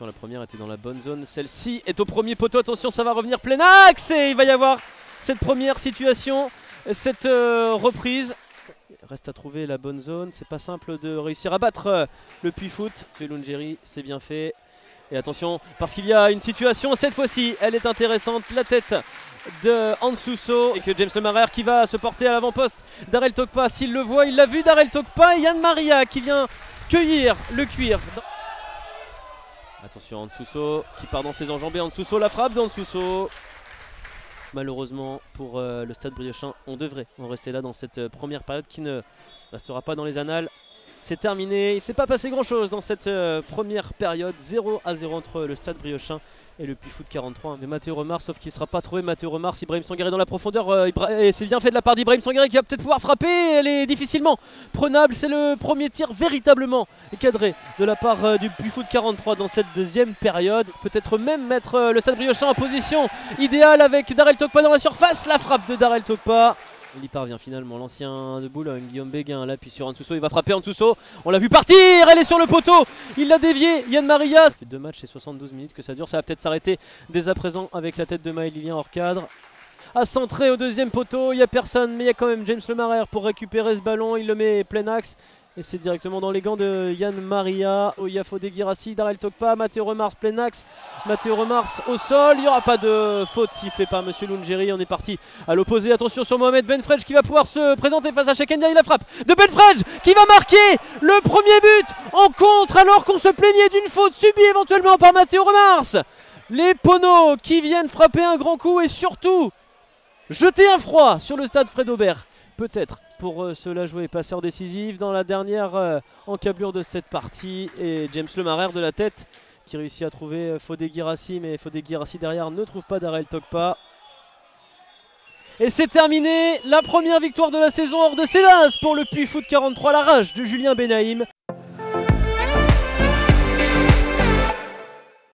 Attention, la première était dans la bonne zone. Celle-ci est au premier poteau. Attention, ça va revenir plein axe. Et il va y avoir cette première situation, cette reprise. Il reste à trouver la bonne zone. C'est pas simple de réussir à battre le Puy-Foot. Lungeri, c'est bien fait. Et attention, parce qu'il y a une situation, cette fois-ci, elle est intéressante. La tête de Ansuso et que James Lemarer qui va se porter à l'avant-poste. Darrell Tokpa, s'il le voit, il l'a vu. Darrell Tokpa et Yann Maria qui vient cueillir le cuir. Attention, Ansuso qui part dans ses enjambées. Ansuso, la frappe d'Ansuso. Malheureusement pour le Stade Briochin, on devrait en rester là dans cette première période qui ne restera pas dans les annales. C'est terminé, il ne s'est pas passé grand chose dans cette première période. 0-0 entre le Stade Briochin et le Puy-Foot 43 de Matteo Remars, sauf qu'il ne sera pas trouvé. Matteo Remars, Ibrahim Sangaré dans la profondeur, et c'est bien fait de la part d'Ibrahim Sangaré qui va peut-être pouvoir frapper. Elle est difficilement prenable, c'est le premier tir véritablement cadré de la part du Puy-Foot 43 dans cette deuxième période. Peut-être même mettre le Stade Briochin en position idéale avec Darrell Tokpa dans la surface. La frappe de Darrell Tokpa. Il y parvient finalement, l'ancien de Boulogne, Guillaume Béguin, là, puis sur Ansuso, il va frapper Ansuso. On l'a vu partir, elle est sur le poteau, il l'a dévié, Yann Maria. Ça fait 2 matchs et 72 minutes que ça dure, ça va peut-être s'arrêter dès à présent avec la tête de Maël Lilien hors cadre. À centrer au deuxième poteau, il n'y a personne, mais il y a quand même James Lemarer pour récupérer ce ballon, il le met plein axe. Et c'est directement dans les gants de Yann Maria. Oya Fodé Guirassi, Darrell Tokpa, Matteo Remars plein axe. Matteo Remars au sol. Il n'y aura pas de faute sifflée par Monsieur Lungeri. On est parti à l'opposé. Attention sur Mohamed Benfredj qui va pouvoir se présenter face à Cheikh Ndiaye. La frappe de Benfredj qui va marquer le premier but en contre alors qu'on se plaignait d'une faute subie éventuellement par Matteo Remars. Les Poneaux qui viennent frapper un grand coup et surtout jeter un froid sur le stade Fred Aubert. Peut-être pour cela jouer passeur décisif dans la dernière encablure de cette partie. Et James Lemarer de la tête qui réussit à trouver Fodé Guirassi, mais Fodé Guirassi derrière ne trouve pas Darrell Tokpa. Et c'est terminé, la première victoire de la saison hors de Célas pour le Puy-Foot 43, la rage de Julien Benaïm.